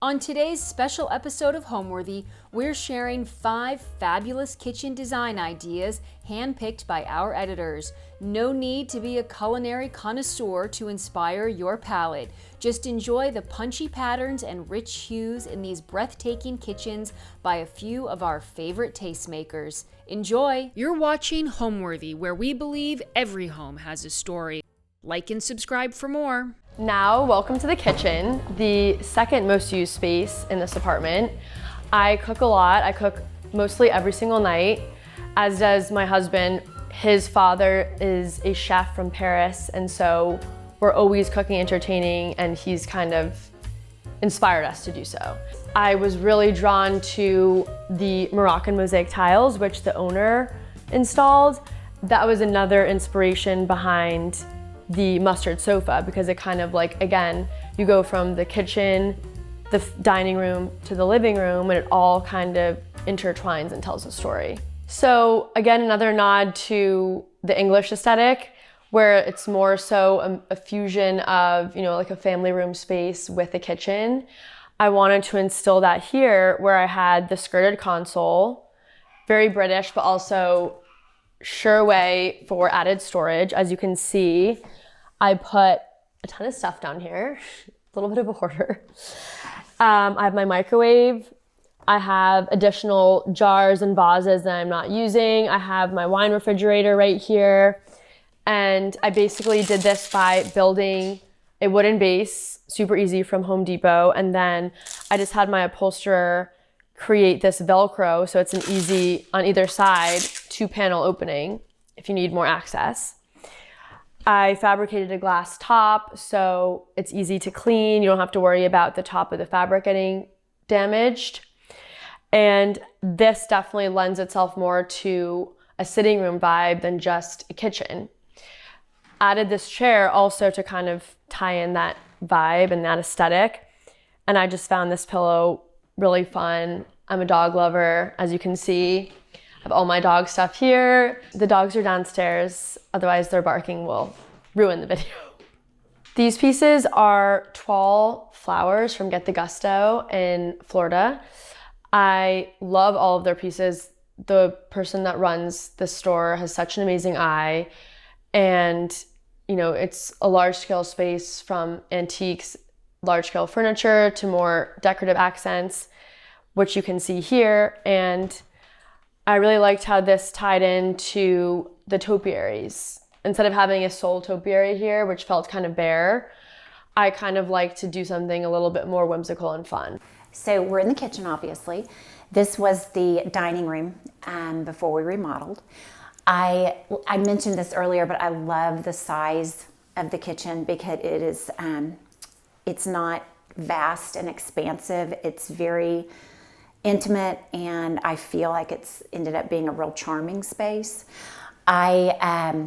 On today's special episode of Homeworthy, we're sharing 5 fabulous kitchen design ideas handpicked by our editors. No need to be a culinary connoisseur to inspire your palate. Just enjoy the punchy patterns and rich hues in these breathtaking kitchens by a few of our favorite tastemakers. Enjoy! You're watching Homeworthy, where we believe every home has a story. Like and subscribe for more. Now, welcome to the kitchen, the second most used space in this apartment. I cook a lot. I cook mostly every single night, as does my husband. His father is a chef from Paris, and so we're always cooking, entertaining, and he's kind of inspired us to do so. I was really drawn to the Moroccan mosaic tiles, which the owner installed. That was another inspiration behind the mustard sofa, because it kind of like, again, you go from the kitchen, the dining room to the living room, and it all kind of intertwines and tells a story. So again, another nod to the English aesthetic, where it's more so a fusion of, like a family room space with a kitchen. I wanted to instill that here, where I had the skirted console, very British, but also sure way for added storage. As you can see, I put a ton of stuff down here, a little bit of a hoarder. I have my microwave. I have additional jars and vases that I'm not using. I have my wine refrigerator right here. And I basically did this by building a wooden base, super easy, from Home Depot. And then I just had my upholsterer create this Velcro, so it's an easy, on either side, 2-panel opening if you need more access. I fabricated a glass top, so it's easy to clean. You don't have to worry about the top of the fabric getting damaged. And this definitely lends itself more to a sitting room vibe than just a kitchen. Added this chair also to kind of tie in that vibe and that aesthetic. And I just found this pillow really fun. I'm a dog lover, as you can see. I have all my dog stuff here. The dogs are downstairs, otherwise their barking will ruin the video. These pieces are toile flowers from Get the Gusto in Florida. I love all of their pieces. The person that runs the store has such an amazing eye, and it's a large-scale space, from antiques, large-scale furniture to more decorative accents, which you can see here. And I really liked how this tied into the topiaries. Instead of having a sole topiary here, which felt kind of bare, I kind of like to do something a little bit more whimsical and fun. So we're in the kitchen, obviously. This was the dining room before we remodeled. I mentioned this earlier, but I love the size of the kitchen because it is, it's not vast and expansive. It's very intimate, and I feel like it's ended up being a real charming space. It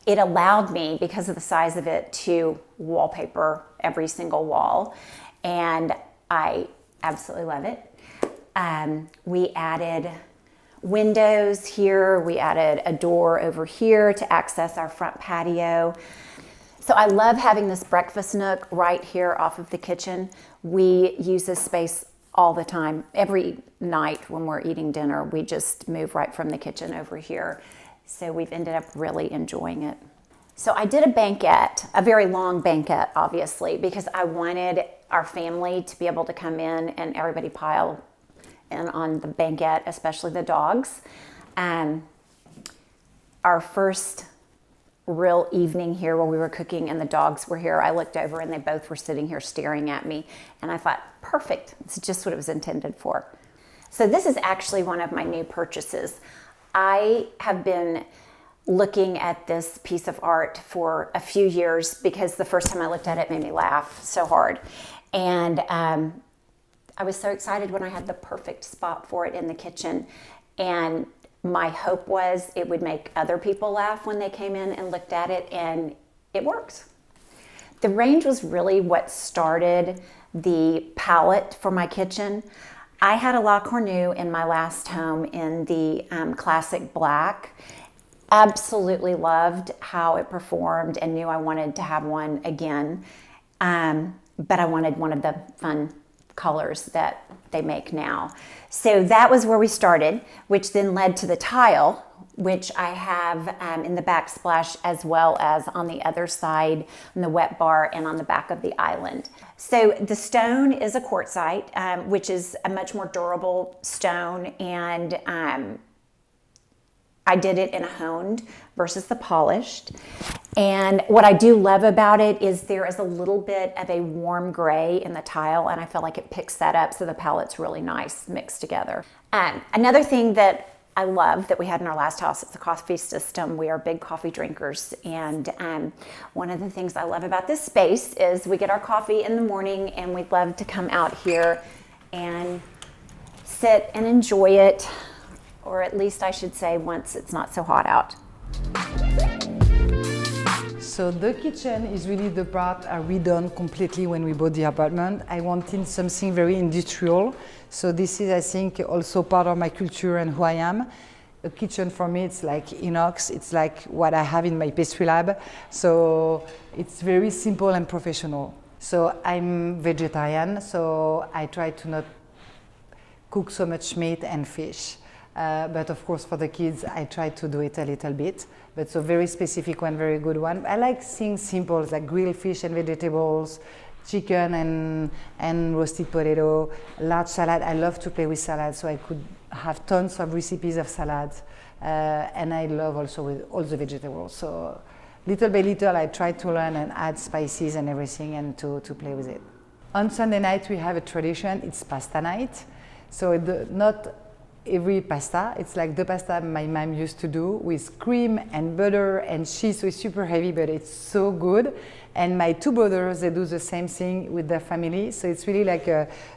allowed me, because of the size of it, to wallpaper every single wall, and I absolutely love it. We added windows here. We added a door over here to access our front patio. So I love having this breakfast nook right here off of the kitchen. We use this space all the time. Every night when we're eating dinner, we just move right from the kitchen over here. So we've ended up really enjoying it. So I did a banquette, a very long banquette, obviously, because I wanted our family to be able to come in and everybody pile in on the banquette, especially the dogs. Our first real evening here where we were cooking and the dogs were here, I looked over and they both were sitting here staring at me, and I thought, perfect, it's just what it was intended for. So this is actually one of my new purchases. I have been looking at this piece of art for a few years because the first time I looked at it made me laugh so hard. And I was so excited when I had the perfect spot for it in the kitchen. And my hope was it would make other people laugh when they came in and looked at it, and it works. The range was really what started the palette for my kitchen. I had a La Cornue in my last home in the classic black. Absolutely loved how it performed and knew I wanted to have one again. But I wanted one of the fun colors that they make now. So that was where we started, which then led to the tile, which I have in the backsplash as well as on the other side, on the wet bar and on the back of the island. So the stone is a quartzite, which is a much more durable stone, and I did it in a honed versus the polished. And what I do love about it is there is a little bit of a warm gray in the tile, and I feel like it picks that up, so the palette's really nice mixed together. Another thing that I love that we had in our last house is the coffee system. We are big coffee drinkers, and one of the things I love about this space is we get our coffee in the morning, and we love to come out here and sit and enjoy it, or at least I should say once it's not so hot out. So the kitchen is really the part I redone completely when we bought the apartment. I wanted something very industrial. So this is, I think, also part of my culture and who I am. A kitchen for me, it's like inox. It's like what I have in my pastry lab. So it's very simple and professional. So I'm vegetarian, so I try to not cook so much meat and fish. But of course, for the kids, I try to do it a little bit. But so very specific one, very good one. I like things simple, like grilled fish and vegetables, chicken and roasted potato, large salad. I love to play with salad, so I could have tons of recipes of salads. And I love also with all the vegetables. So little by little, I try to learn and add spices and everything and to play with it. On Sunday night, we have a tradition. It's pasta night. So not every pasta. It's like the pasta my mom used to do with cream and butter and cheese, so it's super heavy, but it's so good. And my two brothers, they do the same thing with their family. So it's really like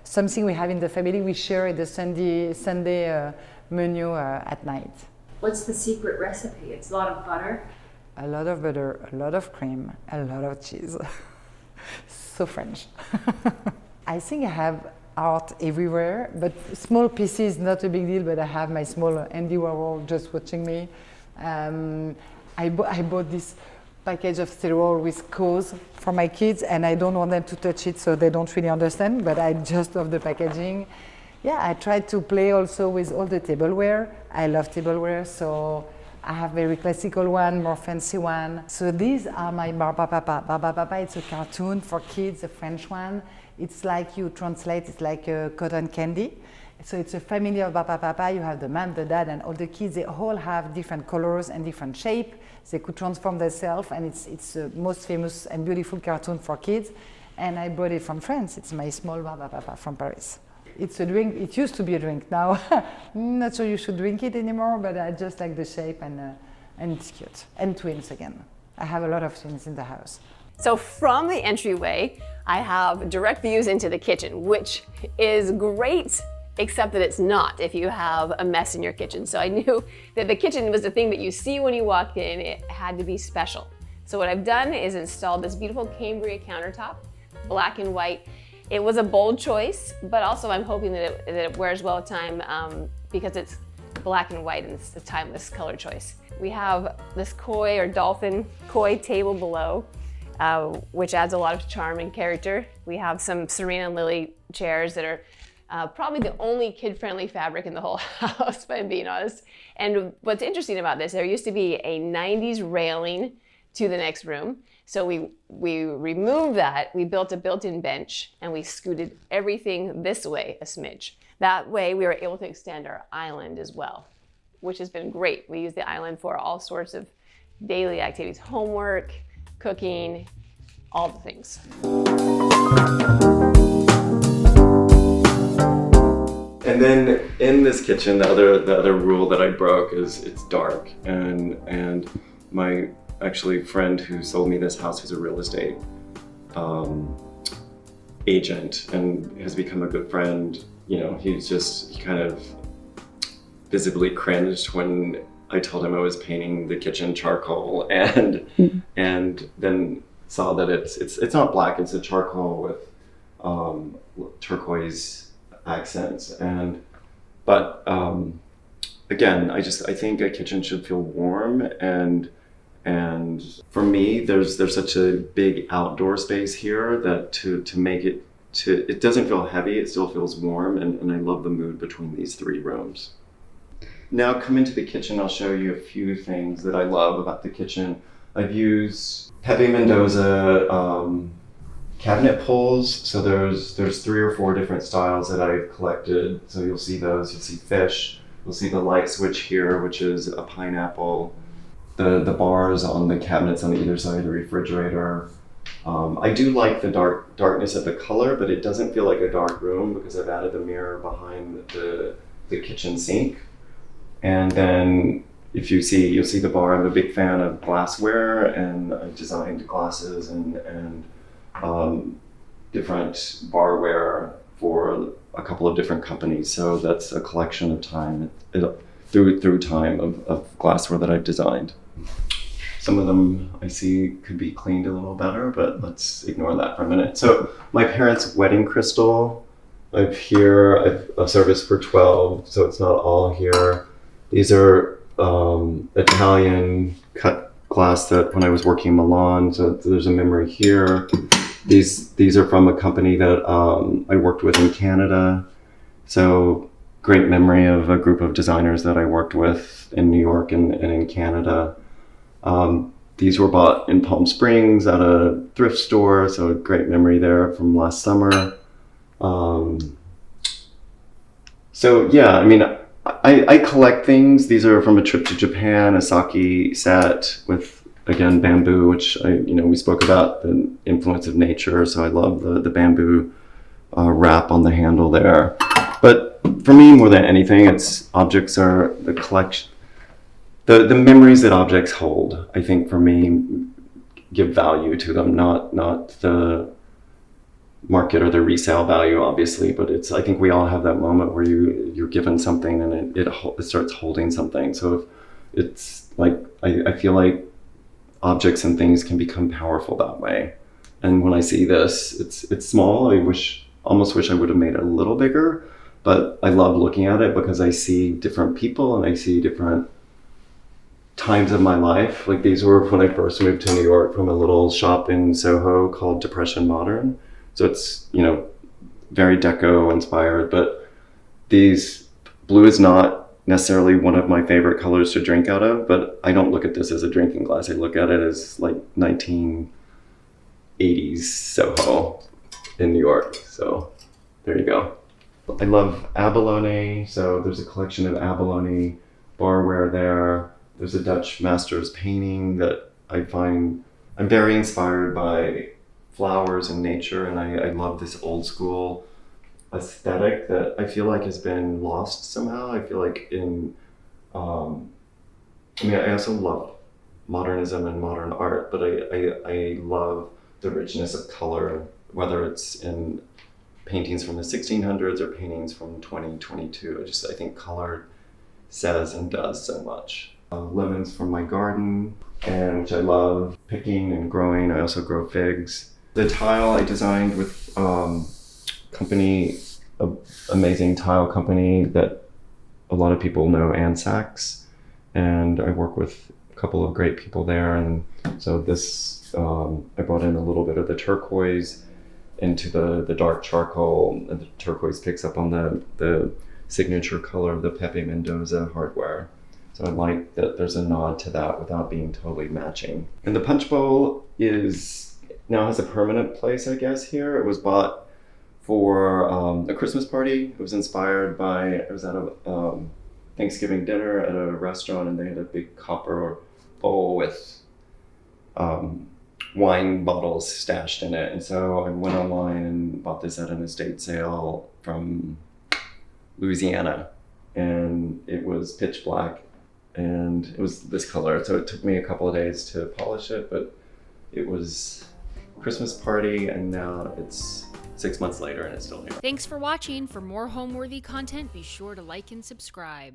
something we have in the family. We share at the Sunday menu at night. What's the secret recipe? It's a lot of butter. A lot of butter, a lot of cream, a lot of cheese. So French. I think I have art everywhere, but small pieces, not a big deal, but I have my small Andy Warhol just watching me. I bought this package of cereal with cows for my kids, and I don't want them to touch it, so they don't really understand, but I just love the packaging. Yeah, I try to play also with all the tableware. I love tableware, so I have very classical one, more fancy one. So these are my Barba Papa. Barba Papa, it's a cartoon for kids, a French one. It's like you translate, it's like a cotton candy. So it's a family of Barba Papa. You have the mom, the dad, and all the kids. They all have different colors and different shape. They could transform themselves, and it's the most famous and beautiful cartoon for kids. And I brought it from France. It's my small Barba Papa from Paris. It's a drink. It used to be a drink. Now, not sure you should drink it anymore, but I just like the shape, and it's cute. And twins again. I have a lot of twins in the house. So from the entryway, I have direct views into the kitchen, which is great, except that it's not if you have a mess in your kitchen. So I knew that the kitchen was the thing that you see when you walk in. It had to be special. So what I've done is installed this beautiful Cambria countertop, black and white. It was a bold choice, but also I'm hoping that it wears well with time because it's black and white and it's a timeless color choice. We have this koi or dolphin koi table below, which adds a lot of charm and character. We have some Serena and Lily chairs that are probably the only kid-friendly fabric in the whole house, if I'm being honest. And what's interesting about this, there used to be a 90s railing to the next room. So we removed that, we built a built-in bench, and we scooted everything this way a smidge. That way we were able to extend our island as well, which has been great. We use the island for all sorts of daily activities, homework, cooking, all the things. And then in this kitchen, the other rule that I broke is it's dark. And my friend who sold me this house, who's a real estate agent and has become a good friend, you know, he kind of visibly cringed when I told him I was painting the kitchen charcoal, and then saw that it's not black, it's a charcoal with turquoise accents. But again, I think a kitchen should feel warm, and for me, there's such a big outdoor space here that to make it it doesn't feel heavy, it still feels warm, and I love the mood between these 3 rooms. Now come into the kitchen, I'll show you a few things that I love about the kitchen. I've used Pepe Mendoza cabinet pulls, so there's 3 or 4 different styles that I've collected. So you'll see those, you'll see fish, you'll see the light switch here, which is a pineapple, the bars on the cabinets on either side of the refrigerator. I do like the darkness of the color, but it doesn't feel like a dark room because I've added the mirror behind the kitchen sink. And then if you'll see the bar. I'm a big fan of glassware, and I've designed glasses and different barware for a couple of different companies. So that's a collection of time through time of glassware that I've designed. Some of them I see could be cleaned a little better, but let's ignore that for a minute. So my parents' wedding crystal, I've a service for 12, so it's not all here. These are Italian cut glass that when I was working in Milan, so there's a memory here. These are from a company that I worked with in Canada. So great memory of a group of designers that I worked with in New York and in Canada. These were bought in Palm Springs at a thrift store, so a great memory there from last summer. So yeah, I mean, I collect things. These are from a trip to Japan, a sake set with, again, bamboo, which we spoke about the influence of nature, so I love the bamboo wrap on the handle there. But for me, more than anything, objects are the collection. The memories that objects hold, I think, for me, give value to them, not the market or the resale value, obviously, but I think we all have that moment where you're given something and it starts holding something. So it's like, I feel like objects and things can become powerful that way. And when I see this, it's small. I almost wish I would have made it a little bigger, but I love looking at it because I see different people and I see different times of my life. Like these were when I first moved to New York from a little shop in Soho called Depression Modern. So it's, very deco inspired, but blue is not necessarily one of my favorite colors to drink out of, but I don't look at this as a drinking glass. I look at it as like 1980s Soho in New York. So there you go. I love abalone. So there's a collection of abalone barware there. There's a Dutch master's painting that I find I'm very inspired by flowers and nature, and I love this old school aesthetic that I feel like has been lost somehow. I feel like I also love modernism and modern art, but I love the richness of color, whether it's in paintings from the 1600s or paintings from 2022. I think color says and does so much. Lemons from my garden, which I love picking and growing. I also grow figs. The tile I designed with amazing tile company that a lot of people know, Ansaks, and I work with a couple of great people there. And so this, I brought in a little bit of the turquoise into the dark charcoal, and the turquoise picks up on the signature color of the Pepe Mendoza hardware. So I like that there's a nod to that without being totally matching. And the punch bowl now has a permanent place, I guess, here. It was bought for a Christmas party. It was inspired I was at a Thanksgiving dinner at a restaurant, and they had a big copper bowl with wine bottles stashed in it. And so I went online and bought this at an estate sale from Louisiana, and it was pitch black. And it was this color, so it took me a couple of days to polish it, but it was Christmas party, and now it's 6 months later and it's still here. Thanks for watching. For more Homeworthy content, be sure to like and subscribe.